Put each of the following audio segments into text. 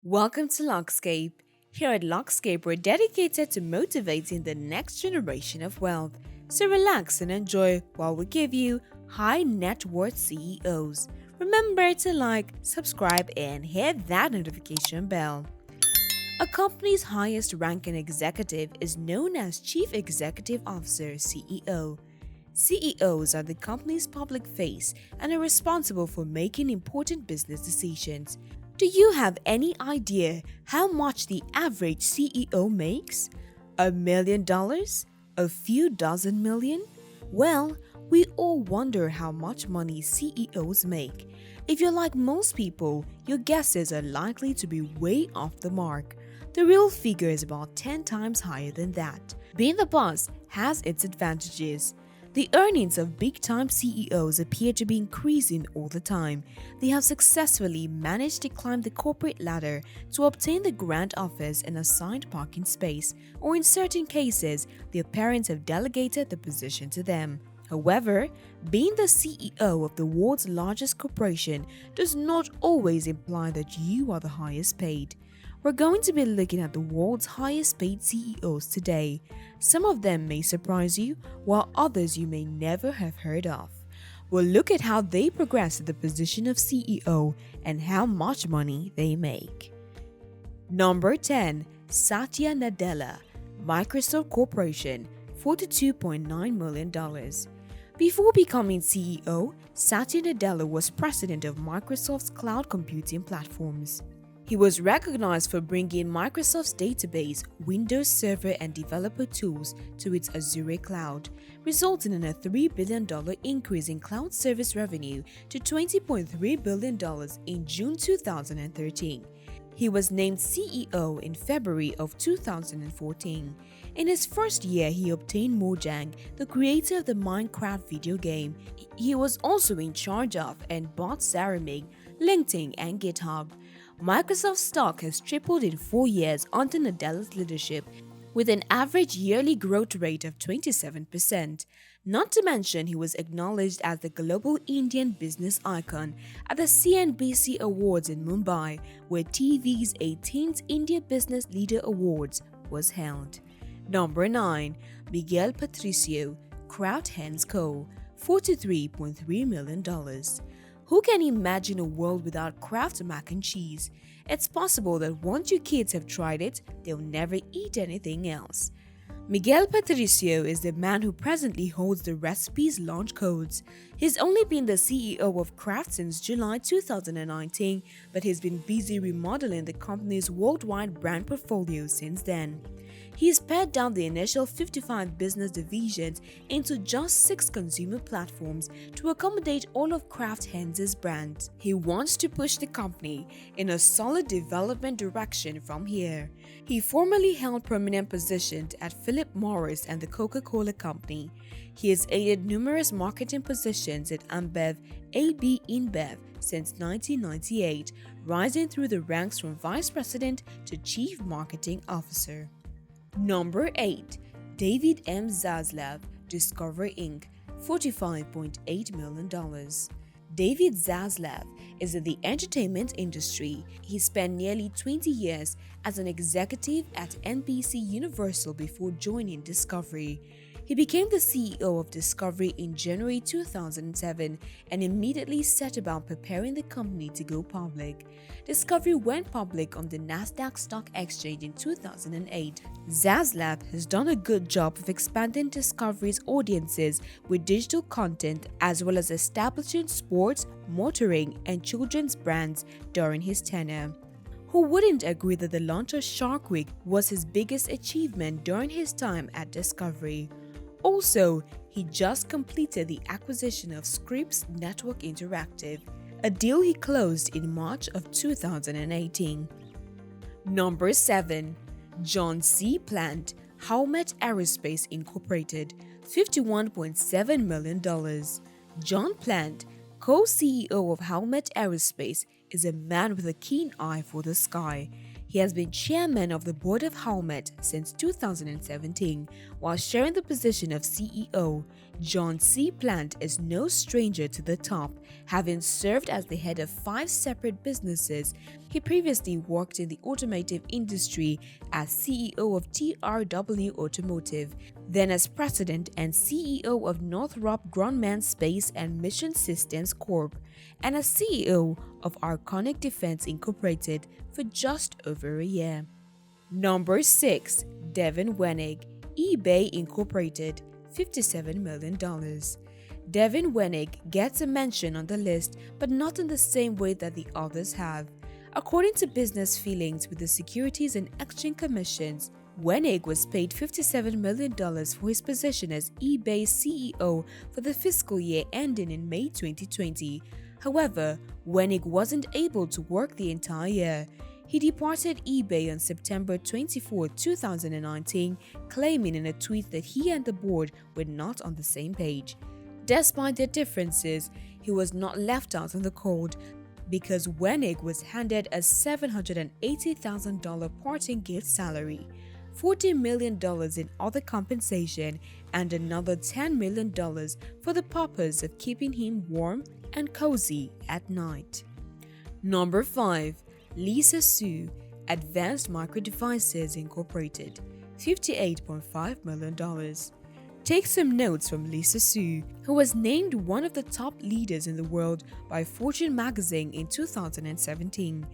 Welcome to Luxscape. Here at Luxscape, we're dedicated to motivating the next generation of wealth. So relax and enjoy while we give you high net worth CEOs. Remember to like, subscribe, and hit that notification bell. A company's highest ranking executive is known as Chief Executive Officer CEO. CEOs are the company's public face and are responsible for making important business decisions. Do you have any idea how much the average CEO makes? $1 million? A few dozen million? Well, we all wonder how much money CEOs make. If you're like most people, your guesses are likely to be way off the mark. The real figure is about 10 times higher than that. Being the boss has its advantages. The earnings of big-time CEOs appear to be increasing all the time. They have successfully managed to climb the corporate ladder to obtain the grand office and assigned parking space, or in certain cases, their parents have delegated the position to them. However, being the CEO of the world's largest corporation does not always imply that you are the highest paid. We're going to be looking at the world's highest paid CEOs today. Some of them may surprise you, while others you may never have heard of. We'll look at how they progress to the position of CEO and how much money they make. Number 10. Satya Nadella, Microsoft Corporation, $42.9 million. Before becoming CEO, Satya Nadella was president of Microsoft's cloud computing platforms. He was recognized for bringing Microsoft's database, Windows Server, and developer tools to its Azure cloud, resulting in a $3 billion increase in cloud service revenue to $20.3 billion in June 2013. He was named CEO in February of 2014. In his first year, he obtained Mojang, the creator of the Minecraft video game. He was also in charge of and bought Ceramic, LinkedIn, and GitHub. Microsoft stock has tripled in 4 years under Nadella's leadership, with an average yearly growth rate of 27%. Not to mention, he was acknowledged as the global Indian business icon at the CNBC Awards in Mumbai, where TV's 18th India Business Leader Awards was held. Number 9. Miguel Patricio, Kraft Heinz Co., $43.3 million. Who can imagine a world without Kraft mac and cheese? It's possible that once your kids have tried it, they'll never eat anything else. Miguel Patricio is the man who presently holds the recipe's launch codes. He's only been the CEO of Kraft since July 2019, but he's been busy remodeling the company's worldwide brand portfolio since then. He's pared down the initial 55 business divisions into just 6 consumer platforms to accommodate all of Kraft Heinz's brands. He wants to push the company in a solid development direction from here. He formerly held prominent positions at Philip Morris and the Coca-Cola Company. He has aided numerous marketing positions at Ambev, AB InBev since 1998, rising through the ranks from vice president to chief marketing officer. Number 8. David M Zaslav, Discover Inc., $45.8 million. David Zaslav is in the entertainment industry. He spent nearly 20 years as an executive at NBC Universal before joining Discovery. He became the CEO of Discovery in January 2007 and immediately set about preparing the company to go public. Discovery went public on the Nasdaq Stock Exchange in 2008. Zaslav has done a good job of expanding Discovery's audiences with digital content as well as establishing sports, motoring, and children's brands during his tenure. Who wouldn't agree that the launch of Shark Week was his biggest achievement during his time at Discovery? Also, he just completed the acquisition of Scripps Network Interactive, a deal he closed in March of 2018. Number 7. John C. Plant, Howmet Aerospace Incorporated, $51.7 million. John Plant, co-CEO of Howmet Aerospace, is a man with a keen eye for the sky. He has been chairman of the board of Howmet since 2017, while sharing the position of CEO. John C. Plant is no stranger to the top Having served as the head of 5 separate businesses, he previously worked in the automotive industry as CEO of TRW Automotive, then as president and CEO of Northrop Grumman Space and Mission Systems Corp., and as CEO of Arconic Defense Incorporated for just over a year. Number 6. Devin Wenig, eBay Incorporated, $57 million. Devin Wenig gets a mention on the list, but not in the same way that the others have. According to Business Feelings with the Securities and Exchange Commissions, Wenig was paid $57 million for his position as eBay's CEO for the fiscal year ending in May 2020. However, Wenig wasn't able to work the entire year. He departed eBay on September 24, 2019, claiming in a tweet that he and the board were not on the same page. Despite their differences, he was not left out in the cold because Wenig was handed a $780,000 parting gift salary, $40 million in other compensation, and another $10 million for the purpose of keeping him warm and cozy at night. Number 5. Lisa Su, Advanced Micro Devices Incorporated, $58.5 million. Take some notes from Lisa Su, who was named one of the top leaders in the world by Fortune magazine in 2017.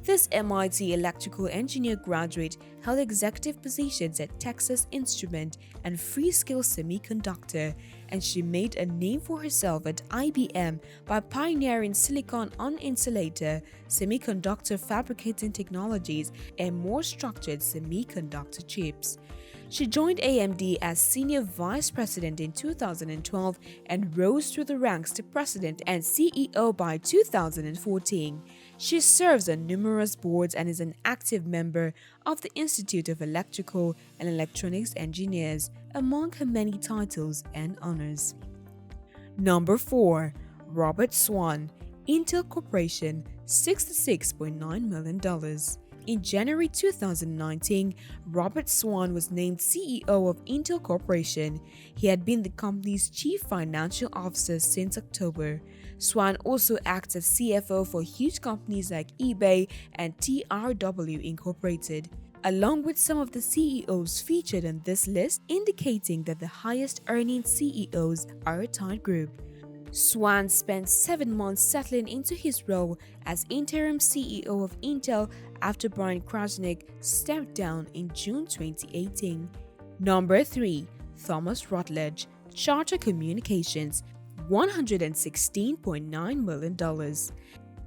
This MIT electrical engineer graduate held executive positions at Texas Instrument and Freescale Semiconductor, and she made a name for herself at IBM by pioneering silicon on-insulator semiconductor fabricating technologies and more structured semiconductor chips. She joined AMD as Senior Vice President in 2012 and rose through the ranks to President and CEO by 2014. She serves on numerous boards and is an active member of the Institute of Electrical and Electronics Engineers, among her many titles and honors. Number 4. Robert Swan, Intel Corporation, $66.9 million. In January 2019, Robert Swan was named CEO of Intel Corporation. He had been the company's chief financial officer since October. Swan also acts as CFO for huge companies like eBay and TRW Incorporated, along with some of the CEOs featured on this list, indicating that the highest earning CEOs are a tight group. Swan spent 7 months settling into his role as interim CEO of Intel after Brian Krasnick stepped down in June 2018. Number 3. Thomas Rutledge, Charter Communications, $116.9 million.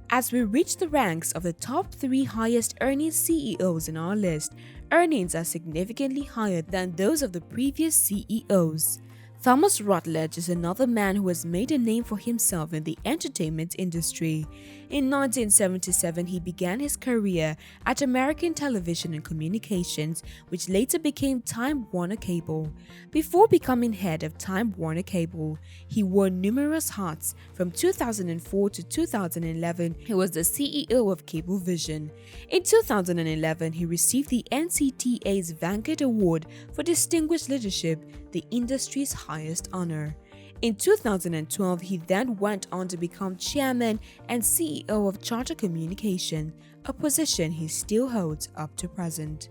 As we reach the ranks of the top 3 highest earning CEOs in our list, earnings are significantly higher than those of the previous CEOs. Thomas Rutledge is another man who has made a name for himself in the entertainment industry. In 1977, he began his career at American Television and Communications, which later became Time Warner Cable. Before becoming head of Time Warner Cable, he wore numerous hats. From 2004 to 2011, he was the CEO of Cablevision. In 2011, he received the NCTA's Vanguard Award for Distinguished Leadership, the industry's highest honor. In 2012, he then went on to become chairman and CEO of Charter Communication, a position he still holds up to present.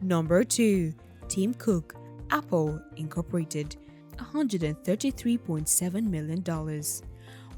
Number 2. Tim Cook, Apple Incorporated, $133.7 million.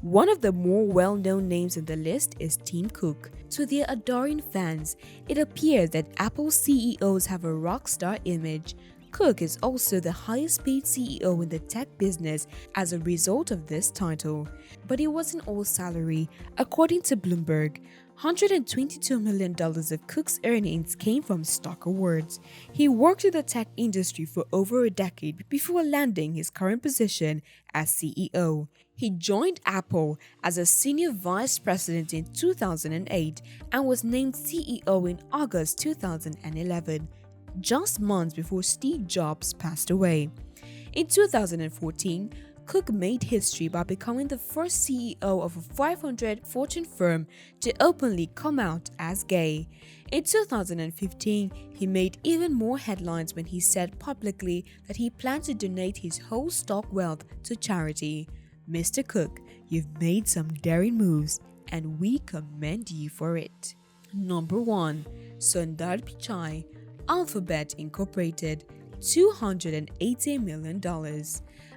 One of the more well-known names in the list is Tim Cook. To their adoring fans, it appears that Apple CEOs have a rock star image. Cook is also the highest paid CEO in the tech business as a result of this title. But it wasn't all salary. According to Bloomberg, $122 million of Cook's earnings came from stock awards. He worked in the tech industry for over a decade before landing his current position as CEO. He joined Apple as a senior vice president in 2008 and was named CEO in August 2011. Just months before Steve Jobs passed away. In 2014, Cook made history by becoming the first CEO of a 500 Fortune firm to openly come out as gay. In 2015, he made even more headlines when he said publicly that he planned to donate his whole stock wealth to charity. Mr. Cook, You've made some daring moves and we commend you for it. Number 1. Sundar Pichai, Alphabet Incorporated, $280 million.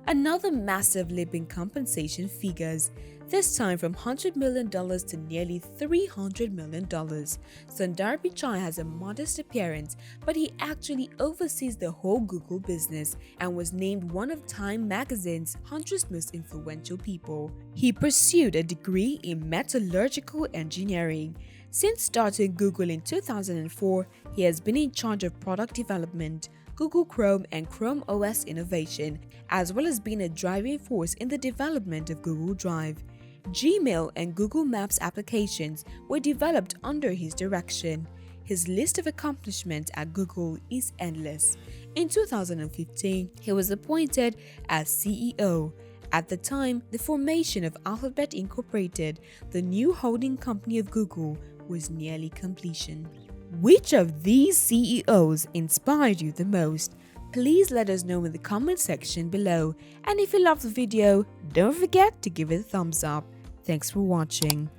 Another massive leap in compensation figures, this time from $100 million to nearly $300 million. Sundar Pichai has a modest appearance, but he actually oversees the whole Google business and was named one of Time magazine's 100 most influential people. He pursued a degree in metallurgical engineering. Since starting Google in 2004, he has been in charge of product development, Google Chrome and Chrome OS innovation, as well as being a driving force in the development of Google Drive. Gmail and Google Maps applications were developed under his direction. His list of accomplishments at Google is endless. In 2015, he was appointed as CEO. At the time, the formation of Alphabet Incorporated, the new holding company of Google, was nearly completion. Which of these CEOs inspired you the most? Please let us know in the comment section below. And if you loved the video, don't forget to give it a thumbs up. Thanks for watching.